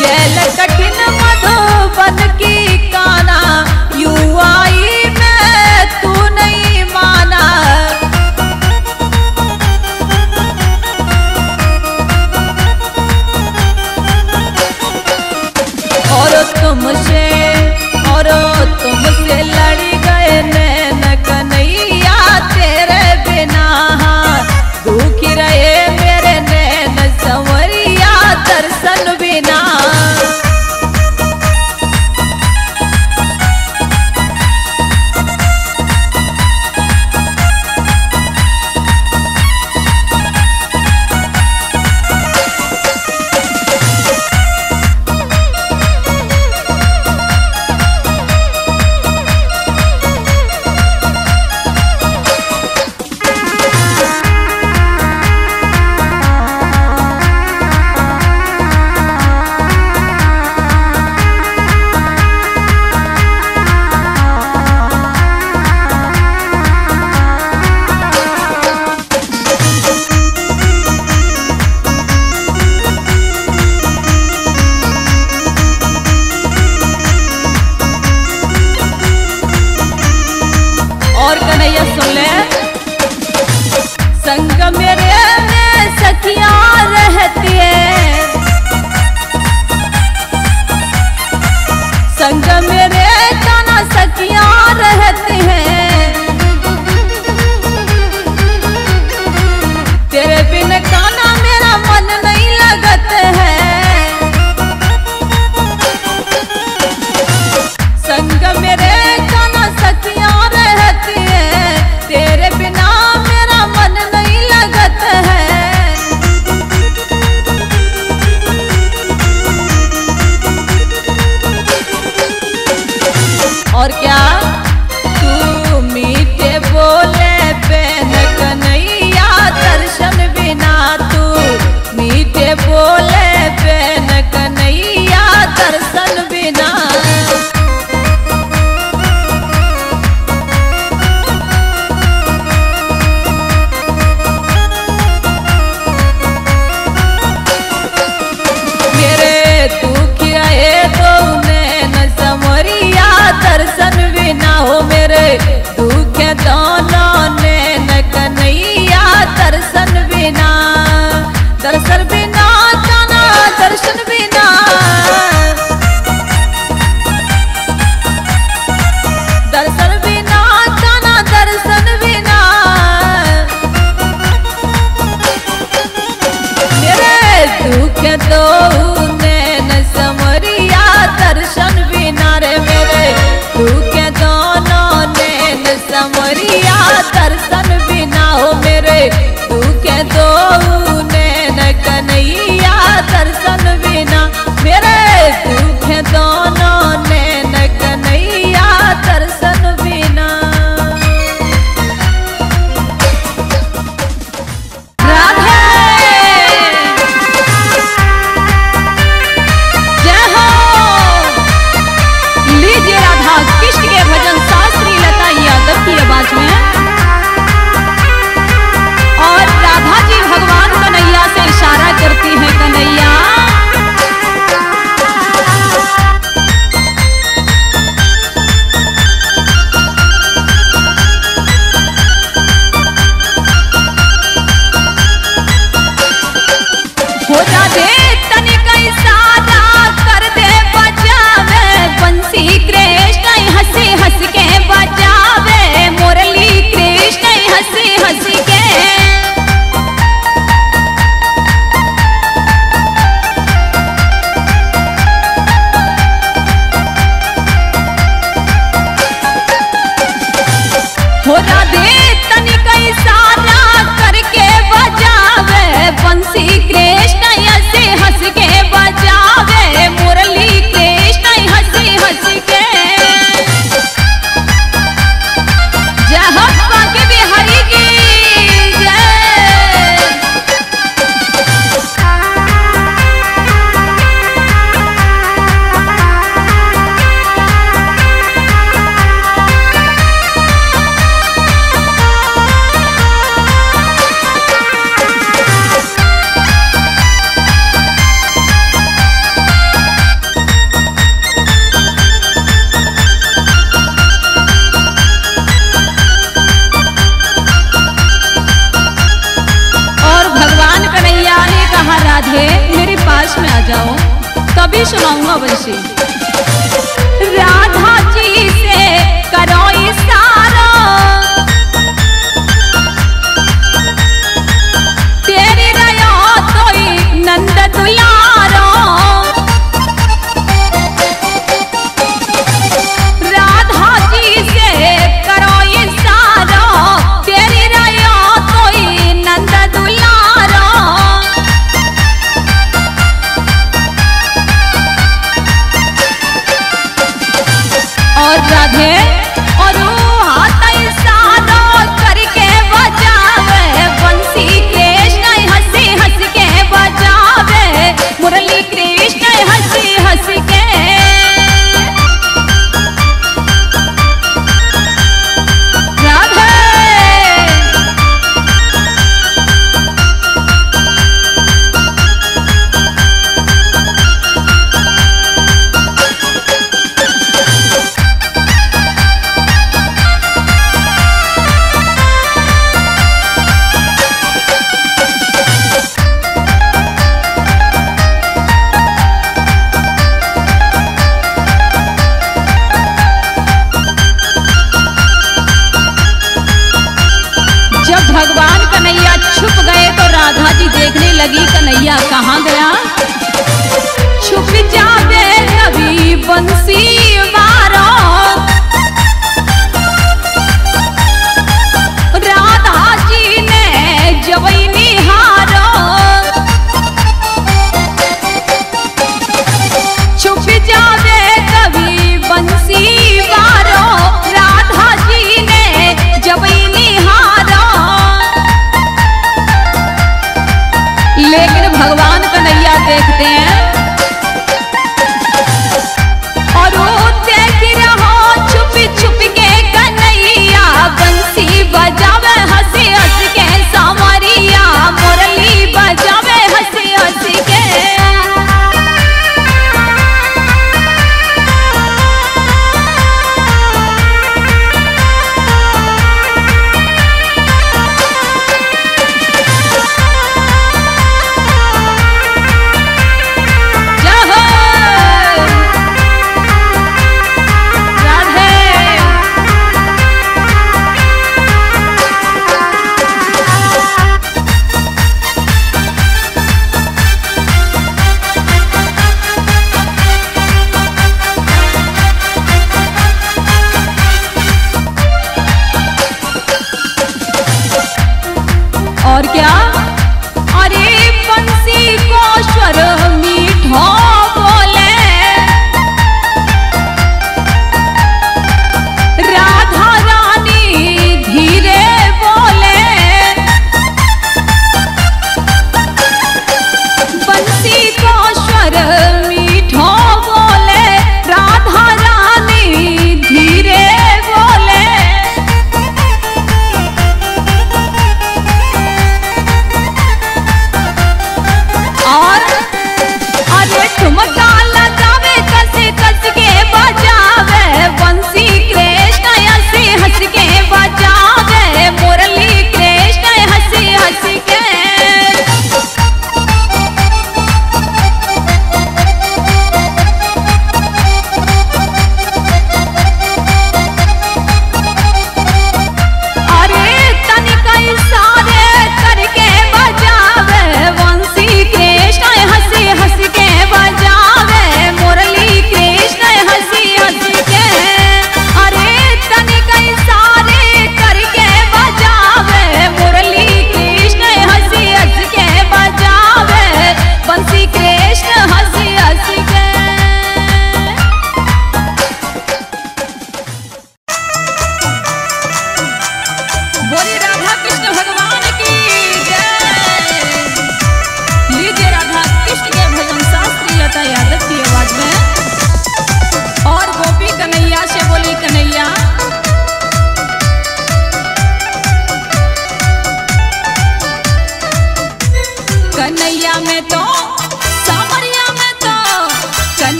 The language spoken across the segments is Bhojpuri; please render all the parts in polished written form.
गैल कठिन मधुबन की काना, यूं आई मैं तू नहीं माना। तुमसे लड़ी गए नैन कन्हैया तेरे बिना, दुखी रहे मेरे नैन संवरिया दर्शन बिना। सुन ले, संग मेरे में सखियां रहती है, संग मेरे काना सखियां रहती हैं। तेरे बिन काना मेरा मन नहीं लगत है, संग मेरे काना सखियां रहती है, तेरे बिना मेरा मन नहीं लगत है। और क्या तू मीठे बोले बेन कन्हैया दर्शन बिना, तू मीठे बोले बेन कन्हैया दर्शन बिना। दर्शन बिना हो मेरे दुख दोनों नैन कन्हैया दर्शन बिना, दर्शन बिना काना दर्शन बिना, दर्शन बिना काना दर्शन बिना। मेरे दुख दो नैन समरिया दर्शन बिना रे, मेरे दुख दोनों नैन समरिया दर्शन बिना हो मेरे दुख दो नैन कन्हैया दर्शन बिना। हो, तभी सुनाऊंगा बंसी। राधा जी से करो इशारा, तेरी रया तोई नंद दुलारो। राधा जी से करो इशारा, तेरी रया तोई नंद दुलारो। और राधे और हाथ इशारा करके बजावे बंसी, कृष्ण हंसी हंस के बजावे मुरली, कृष्ण हंसी हंस के। राधे भगवान कन्हैया छुप गए तो राधा जी देखने लगी कन्हैया कहाँ गया। छुप जावे कभी बंसी वारो, राधा जी ने जवई निहारो। छुप जावे कभी बंसी वारो, राधा जी ने जवई निहारो। लेकिन भगवान कन्हैया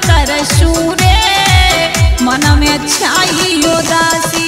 तरसू रे मन में छाई उदासी।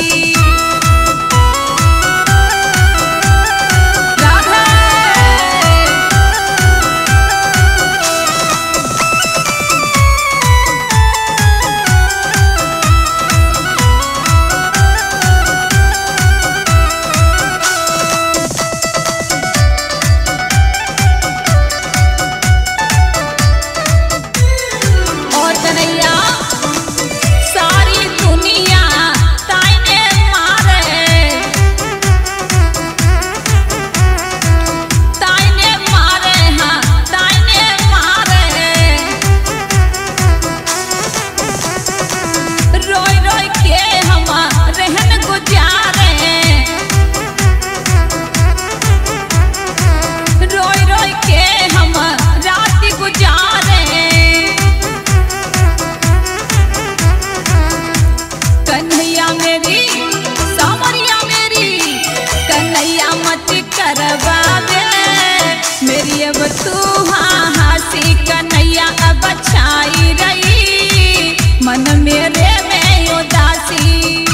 मेरी अब तू हंसी कन्हैया अब छाई रही मन मेरे में उदासी।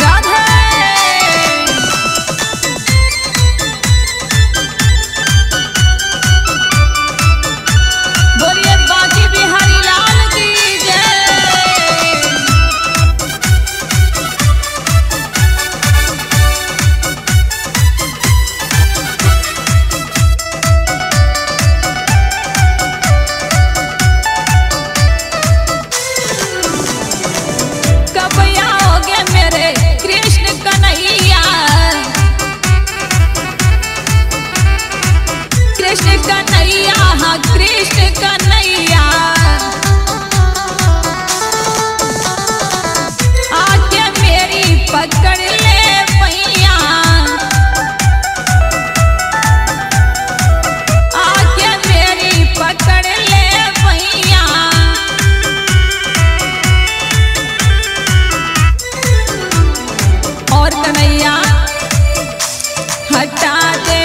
राधे बोलिए बाकी बिहारी लाल की जय। कृष्ण कन्हैया हाँ कृष्ण कन्हैया आके मेरी पकड़ ले पैया आके मेरी पकड़ ले पैया। और कन्हैया हटा दे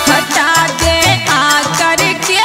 हटा दे आकर के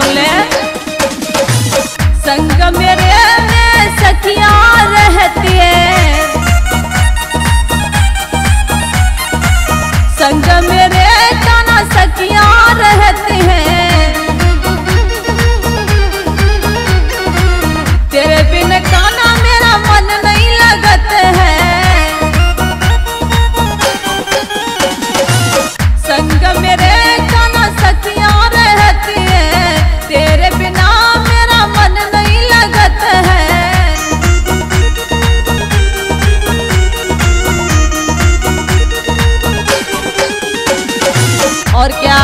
सुन ले। संग मेरे में सखियां रहती है, संग मेरे काना सखियां रहती हैं, तेरे बिन काना मेरा मन नहीं लगत है। संग मेरे काना सखियां रहती है, तेरे बिना मेरा मन नहीं लगत है। और क्या